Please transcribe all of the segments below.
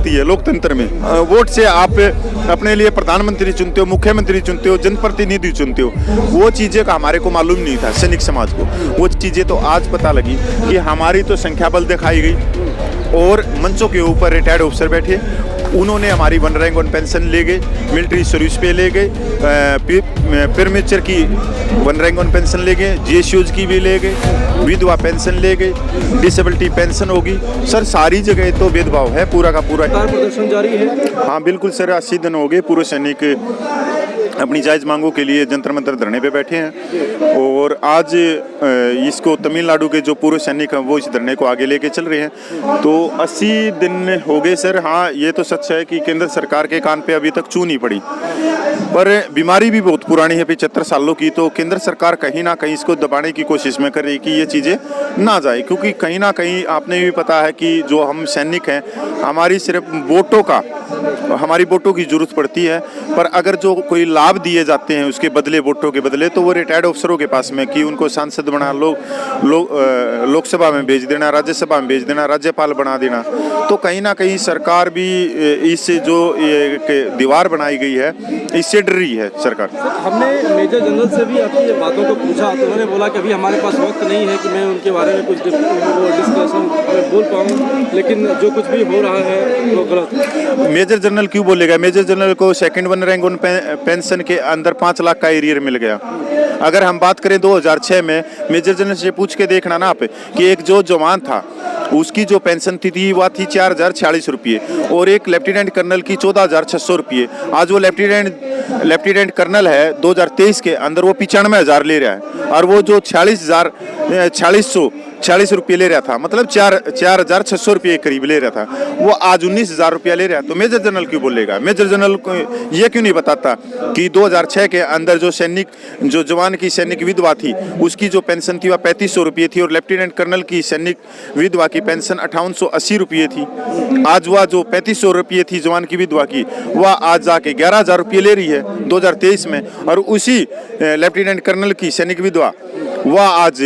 रखती है लोकतंत्र में। वोट से आप अपने लिए प्रधानमंत्री चुनते हो, मुख्यमंत्री चुनते हो, जनप्रतिनिधि चुनते हो। वो चीज़ें का हमारे को मालूम नहीं था, सैनिक समाज को। वो चीज़ें तो आज पता लगी कि हमारी तो संख्या बल दिखाई गई और मंचों के ऊपर रिटायर्ड ऑफिसर बैठे, उन्होंने हमारी वन रैंक वन पेंशन ले गए, मिलिट्री सर्विस पे ले गए, प्रीमेच्योर की वन रैंक वन पेंशन ले गए, जीएसयूज की भी ले गए, विधवा पेंशन ले गए, डिसेबिलिटी पेंशन होगी। सर सारी जगह तो भेदभाव है पूरा का पूरा। प्रदर्शन जारी है? हाँ बिल्कुल सर, 80 दिन हो गए पूर्व सैनिक अपनी जायज़ मांगों के लिए जंतर मंतर धरने पे बैठे हैं और आज इसको तमिलनाडु के जो पूर्व सैनिक हैं वो इस धरने को आगे लेके चल रहे हैं। तो 80 दिन हो गए सर। हाँ ये तो सच है कि केंद्र सरकार के कान पे अभी तक चू नहीं पड़ी, पर बीमारी भी बहुत पुरानी है 75 सालों की। तो केंद्र सरकार कहीं ना कहीं इसको दबाने की कोशिश में कर रही कि ये चीज़ें ना जाए, क्योंकि कहीं ना कहीं आपने भी पता है कि जो हम सैनिक हैं हमारी सिर्फ हमारी वोटों की जरूरत पड़ती है, पर अगर जो कोई लाभ दिए जाते हैं उसके बदले, वोटों के बदले, तो वो रिटायर्ड अफसरों के पास में कि उनको सांसद बना लोकसभा में भेज देना, राज्यसभा में भेज देना, राज्यपाल बना देना। तो कहीं ना कहीं सरकार भी इससे जो एक दीवार बनाई गई है इससे डर रही है सरकार। हमने मेजर जनरल से भी आपकी बातों को पूछा तो उन्होंने बोला कि अभी हमारे पास वक्त नहीं है कि मैं उनके बारे में कुछ डिस्कशन बोल पाऊँ, लेकिन जो कुछ भी हो रहा है वो गलत। मेजर जनरल क्यों बोलेगा? मेजर जनरल को second one rank one pension के अंदर 5 लाख का एरियर मिल गया। अगर हम बात करें 2006 में, मेजर जनरल से पूछ के देखना ना आप कि एक जो जवान था उसकी जो पेंशन थी वह थी 4046 रुपये और एक लेफ्टिनेंट कर्नल की 14,600 रुपये। आज वो लेफ्टिनेंट कर्नल है 2023 के अंदर वो 95,000 ले रहा है और वो जो 46 रुपये ले रहा था, मतलब 4,600 रुपये के करीब ले रहा था, वो आज 19,000 रुपया ले रहा है। तो मेजर जनरल क्यों बोलेगा? मेजर जनरल को ये क्यों नहीं बताता कि 2006 के अंदर जो जवान की सैनिक विधवा थी उसकी जो पेंशन थी वह 3500 रुपये थी और लेफ्टिनेंट कर्नल की सैनिक विधवा की पेंशन 5880 रुपये थी। आज वह जो 3500 रुपये थी जवान की विधवा की, वह आज जाके 11,000 रुपये ले रही है 2023 में, और उसी लेफ्टिनेंट कर्नल की सैनिक विधवा वह आज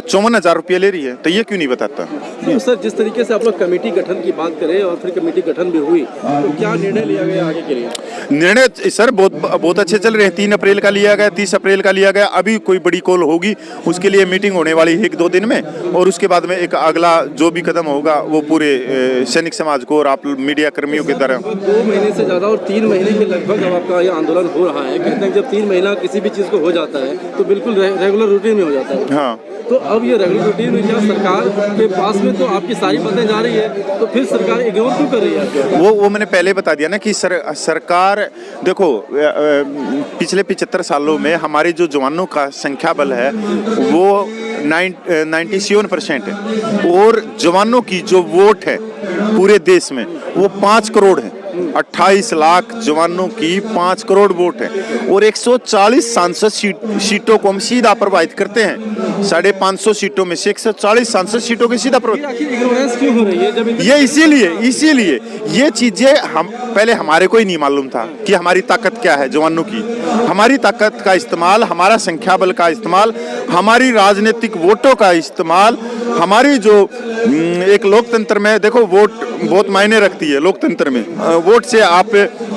54,000 रुपये ले रही है। तो ये क्यों नहीं बताता? तो सर जिस तरीके से आप लोग कमेटी गठन की बात करें और फिर कमेटी गठन भी हुई, तो क्या निर्णय लिया गया आगे के लिए? निर्णय सर बहुत अच्छे चल रहे हैं। 3 अप्रैल का लिया गया, 30 अप्रैल का लिया गया। अभी कोई बड़ी कॉल होगी, उसके लिए मीटिंग होने वाली है 1-2 दिन में, और उसके बाद में एक अगला जो भी कदम होगा वो पूरे सैनिक समाज को और आप मीडिया कर्मियों की तरह। 2 महीने से ज़्यादा और 3 महीने के लगभग अब आपका ये आंदोलन हो रहा है। कहते हैं जब 3 महीना किसी भी चीज़ को हो जाता है तो बिल्कुल रेगुलर रूटीन में हो जाता है। हाँ, तो अब ये रेगुलर रूटीन में क्या सरकार के पास में तो आपकी सारी बातें जा रही है, तो फिर सरकार इग्नोर क्यों कर रही है? वो मैंने पहले बता दिया ना कि सरकार देखो पिछले 75 सालों में हमारे जो जवानों का संख्या बल है वो 97% है और जवानों की जो वोट है पूरे देश में वो 5 करोड़ है। 28 लाख जवानों की 5 करोड़ वोट है और 140 सांसद सीटों को हम सीधा प्रभावित करते हैं। 550 सीटों में से 140 सांसद सीटों की सीधा प्रभावित। क्यों हो रही है जब ये इसीलिए ये चीजें हम पहले हमारे को ही नहीं मालूम था कि हमारी ताकत क्या है जवानों की। हमारी ताकत का इस्तेमाल, हमारा संख्या बल का इस्तेमाल, हमारी राजनीतिक वोटों का इस्तेमाल, हमारी जो एक लोकतंत्र में देखो वोट बहुत मायने रखती है लोकतंत्र में। वोट से आप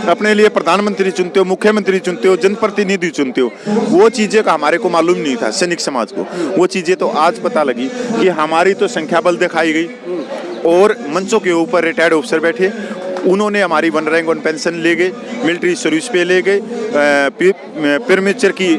अपने लिए प्रधानमंत्री चुनते हो, मुख्यमंत्री चुनते हो, जनप्रतिनिधि चुनते हो। वो चीज़ें का हमारे को मालूम नहीं था सैनिक समाज को। वो चीज़ें तो आज पता लगी कि हमारी तो संख्या बल दिखाई गई और मंचों के ऊपर रिटायर्ड ऑफिसर बैठे, उन्होंने हमारी वन रैंक वन पेंशन ले गए, मिलिट्री सर्विस पे ले गए, प्रीमेच्योर की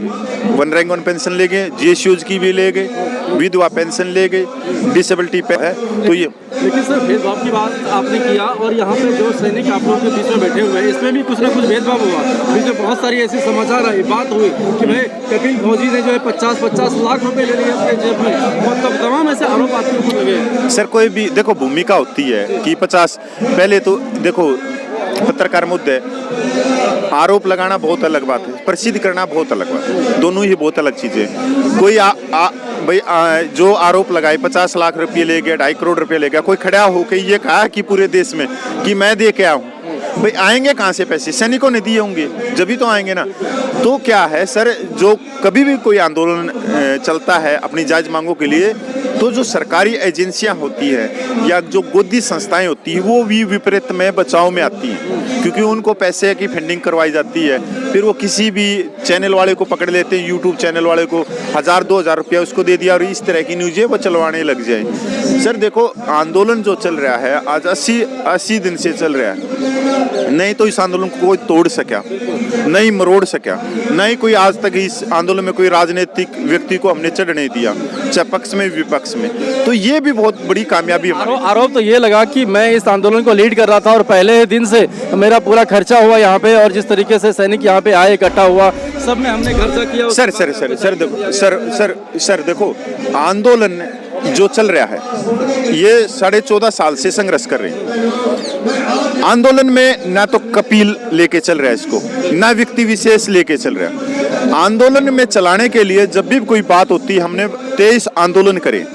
वन रैंक वन पेंशन ले गए, जीएसयूज की भी ले गए, विधवा पेंशन ले गए, डिसेबिलिटी पे है। तो ये लेकिन सर भेदभाव की बात आपने किया और यहाँ पे जो सैनिक आप लोगों के बीच में बैठे हुए हैं इसमें भी कुछ ना कुछ भेदभाव हुआ। बीच में बहुत सारी ऐसी समाचार आई, बात हुई कि भाई कपिल फौजी ने जो है 50-50 लाख रुपए ले लिए अपने जेब में, मतलब तमाम ऐसे आरोप आपके ऊपर लगे। सर कोई भी देखो भूमिका होती है कि 50 पहले तो देखो पत्रकार मुद्दे, आरोप लगाना बहुत अलग बात है, प्रसिद्ध करना बहुत अलग बात है, दोनों ही बहुत अलग चीज़ें। कोई भाई जो आरोप लगाए 50 लाख रुपये ले गया, 2.5 करोड़ रुपये ले गया, कोई खड़ा होकर ये कहा कि पूरे देश में कि मैं दे के आऊँ, भाई आएंगे कहाँ से पैसे? सैनिकों ने दिए होंगे जब भी तो आएंगे ना। तो क्या है सर, जो कभी भी कोई आंदोलन चलता है अपनी जायज़ मांगों के लिए तो जो सरकारी एजेंसियां होती है या जो गोदी संस्थाएं होती हैं वो भी विपरीत में बचाव में आती हैं, क्योंकि उनको पैसे की फंडिंग करवाई जाती है। फिर वो किसी भी चैनल वाले को पकड़ लेते हैं, यूट्यूब चैनल वाले को 1000-2000 रुपया उसको दे दिया और इस तरह की न्यूज़ें वो चलवाने लग जाए। सर देखो, आंदोलन जो चल रहा है आज 80 दिन से चल रहा है, नहीं तो इस आंदोलन को कोई तोड़ सका, नहीं मरोड़ सका, नहीं कोई आज तक इस आंदोलन में कोई राजनीतिक व्यक्ति को हमने चढ़ नहीं दिया, चाहे पक्ष में विपक्ष में। तो ये भी बहुत बड़ी कामयाबी है। आरोप तो ये लगा कि मैं इस आंदोलन को लीड कर रहा था और पहले दिन से मेरा पूरा खर्चा हुआ यहाँ पे, और जिस तरीके से सैनिक यहाँ पे आए, इकट्ठा हुआ, सब में हमने खर्चा किया। सर देखो, आंदोलन जो चल रहा है ये 14.5 साल से संघर्ष कर रहे हैं। आंदोलन में ना तो कपिल लेके चल रहा है इसको, ना व्यक्ति विशेष लेके चल रहा है। आंदोलन में चलाने के लिए जब भी कोई बात होती है, हमने 23 आंदोलन करे।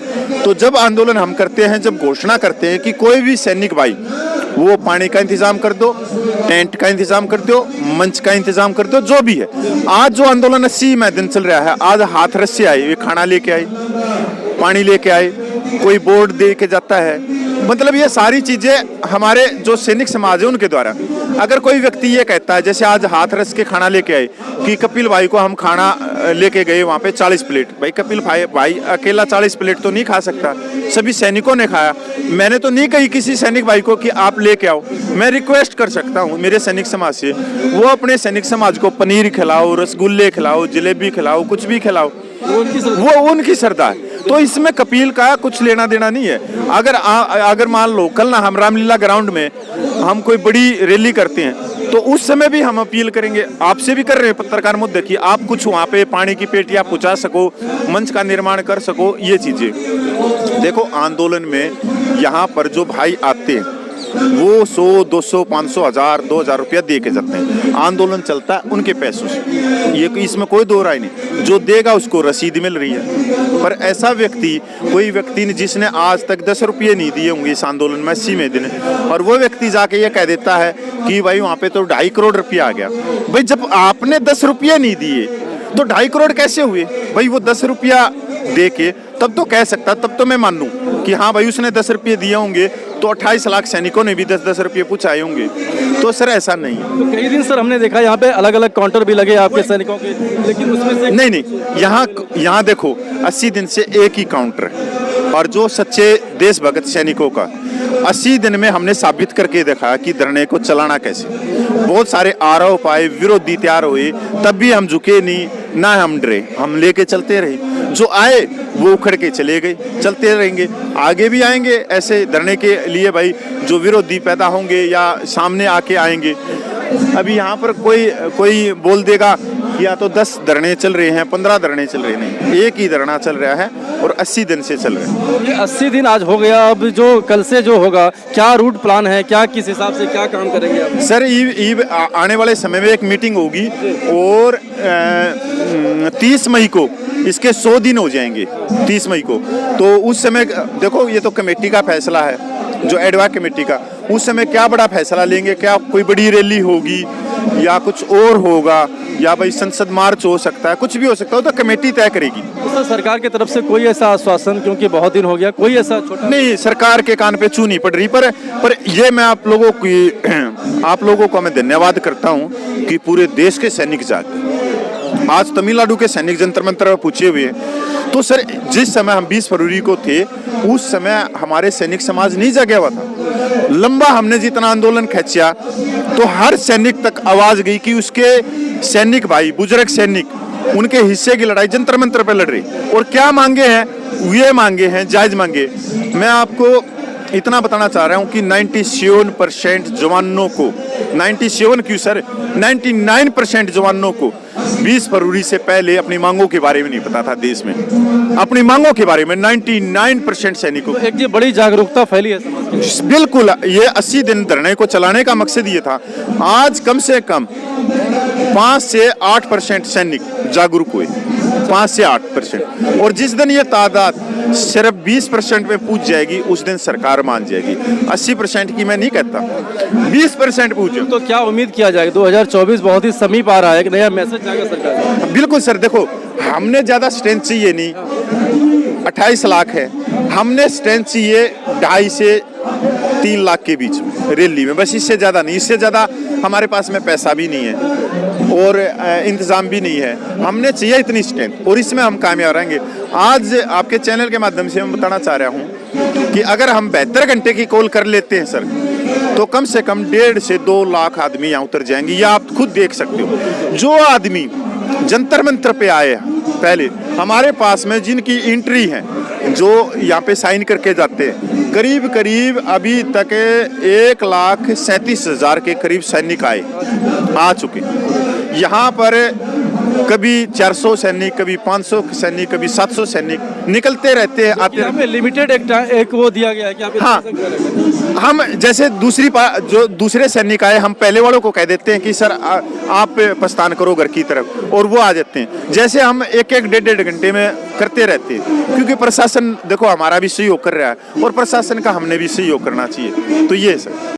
तो जब आंदोलन हम करते हैं, जब घोषणा करते हैं कि कोई भी सैनिक भाई वो पानी का इंतजाम कर दो, टेंट का इंतजाम कर दो, मंच का इंतजाम कर दो, जो भी है। आज जो आंदोलन 80 में दिन चल रहा है, आज हाथरस से आए, वे खाना लेके आए, पानी लेके आए, कोई बोर्ड दे के जाता है। मतलब ये सारी चीजें हमारे जो सैनिक समाज है उनके द्वारा। अगर कोई व्यक्ति ये कहता है, जैसे आज हाथरस के खाना लेके आए कि कपिल भाई को हम खाना लेके गए वहाँ पे 40 प्लेट, भाई कपिल भाई अकेला 40 प्लेट तो नहीं खा सकता, सभी सैनिकों ने खाया। मैंने तो नहीं कही किसी सैनिक भाई को कि आप लेके आओ, मैं रिक्वेस्ट कर सकता हूँ मेरे सैनिक समाज से, वो अपने सैनिक समाज को पनीर खिलाओ, रसगुल्ले खिलाओ, जलेबी खिलाओ, कुछ भी खिलाओ, वो उनकी श्रद्धा है। तो इसमें कपिल का कुछ लेना देना नहीं है। अगर मान लो कल ना हम रामलीला ग्राउंड में हम कोई बड़ी रैली करते हैं, तो उस समय भी हम अपील करेंगे, आपसे भी कर रहे हैं पत्रकार मुद्दे की, आप कुछ वहाँ पे पानी की पेटियाँ पहुँचा सको, मंच का निर्माण कर सको, ये चीज़ें। देखो, आंदोलन में यहाँ पर जो भाई आते हैं वो 100, 200, 500, 1000, 2000 रुपया दे के जाते हैं। आंदोलन चलता है उनके पैसों से, ये इसमें कोई दो राय नहीं। जो देगा उसको रसीद मिल रही है। पर ऐसा व्यक्ति, कोई व्यक्ति जिसने आज तक 10 रुपये नहीं दिए होंगे इस आंदोलन में 80वें दिन, और वो व्यक्ति जाके ये कह देता है कि भाई वहाँ पे तो 2.5 करोड़ रुपया आ गया। भाई जब आपने 10 रुपये नहीं दिए तो 2.5 करोड़ कैसे हुए? भाई वो 10 रुपया दे के तब तो कह सकता, तब तो मैं मान लूँ कि हाँ भाई उसने 10 रुपये दिए होंगे, तो 28 लाख सैनिकों ने भी 10-10 रुपये पूछाए होंगे। तो सर ऐसा नहीं है। तो कई दिन सर हमने देखा यहाँ पे अलग अलग काउंटर भी लगे आपके सैनिकों के, लेकिन उसमें से नहीं, यहाँ देखो 80 दिन से एक ही काउंटर है, और जो सच्चे देशभक्त सैनिकों का 80 दिन में हमने साबित करके देखा कि धरने को चलाना कैसे। बहुत सारे आरोप आए, विरोधी तैयार हुए, तब भी हम झुके नहीं, ना हम डरे, हम लेके चलते रहे। जो आए वो उखड़ के चले गए, चलते रहेंगे, आगे भी आएंगे ऐसे धरने के लिए। भाई जो विरोधी पैदा होंगे या सामने आके आएंगे, अभी यहाँ पर कोई बोल देगा या तो 10 धरने चल रहे हैं, 15 धरने चल रहे नहीं, एक ही धरना चल रहा है और 80 दिन से चल रहा है। ये 80 दिन आज हो गया, अब जो कल से जो होगा, क्या रूट प्लान है, क्या किस हिसाब से क्या काम करेंगे आप? सर ईव आने वाले समय में एक मीटिंग होगी, और 30 मई को इसके 100 दिन हो जाएंगे, 30 मई को। तो उस समय देखो, ये तो कमेटी का फैसला है, जो एडवा कमेटी का, उस समय क्या बड़ा फैसला लेंगे, क्या कोई बड़ी रैली होगी या कुछ और होगा, या भाई संसद मार्च हो सकता है, कुछ भी हो सकता है, तो कमेटी तय करेगी। तो सरकार की तरफ से कोई ऐसा आश्वासन, क्योंकि बहुत दिन हो गया, कोई ऐसा छोटा नहीं, सरकार के कान पे चू नहीं पड़ रही। पर ये मैं आप लोगों को मैं धन्यवाद करता हूँ कि पूरे देश के सैनिक जाग। आज तमिलनाडु के सैनिक जंतर मंतर में पूछे हुए हैं। तो सर जिस समय हम 20 फरवरी को थे, उस समय हमारे सैनिक समाज नहीं जगा हुआ था। लंबा हमने जितना आंदोलन खींचा, तो हर सैनिक तक आवाज गई कि उसके सैनिक भाई, बुजुर्ग सैनिक, उनके हिस्से की लड़ाई जंतर मंतर पर लड़ रही। और क्या मांगे हैं? ये मांगे हैं, जायज मांगे। मैं आपको इतना बताना चाह रहा हूँ कि 97% जवानों को, 97 क्यों सर, 99% जवानों को 20 फरवरी से पहले अपनी मांगों के बारे में नहीं पता था। देश में अपनी मांगों के बारे में 99% सैनिकों एक ये बड़ी जागरूकता फैली है समाज में। बिल्कुल, ये 80 दिन धरने को चलाने का मकसद ये था। आज कम से कम 5 से 8% सैनिक जागरूक हुए, 5 से 8%। और जिस दिन ये तादाद सिर्फ 20% में पूछ जाएगी, उस दिन सरकार मान जाएगी। 80% की मैं नहीं कहता, 20% पूछे तो क्या उम्मीद किया जाएगा? 2024 बहुत ही समीप आ रहा है, एक नया मैसेज जाएगा सरकार से। बिल्कुल सर, देखो हमने ज़्यादा स्ट्रेंथ चाहिए नहीं, 28 लाख है, हमने स्ट्रेंथ चाहिए 2.5 से 3 लाख के बीच में रैली में, बस इससे ज़्यादा नहीं। इससे ज़्यादा हमारे पास में पैसा भी नहीं है और इंतज़ाम भी नहीं है। हमने चाहिए इतनी स्ट्रेंथ और इसमें हम कामयाब रहेंगे। आज आपके चैनल के माध्यम से मैं बताना चाह रहा हूँ कि अगर हम 72 घंटे की कॉल कर लेते हैं सर, तो कम से कम 1.5 से 2 लाख आदमी यहाँ उतर जाएंगे। ये आप खुद देख सकते हो। जो आदमी जंतर मंतर पे आए पहले हमारे पास में, जिनकी एंट्री है, जो यहाँ पे साइन करके जाते हैं, करीब करीब अभी तक 1,37,000 के करीब सैनिक आ चुके। यहाँ पर कभी 400 सैनिक, कभी 500 सैनिक, कभी 700 सैनिक निकलते रहते हैं, आते यहाँ पे लिमिटेड एक वो दिया गया है कि आप हाँ, हम जैसे जो दूसरे सैनिक आए, हम पहले वालों को कह देते हैं कि सर आप प्रस्थान करो घर की तरफ, और वो आ जाते हैं। जैसे हम एक 1.5 घंटे में करते रहते हैं, क्योंकि प्रशासन देखो हमारा भी सहयोग कर रहा है और प्रशासन का हमने भी सहयोग करना चाहिए। तो ये सर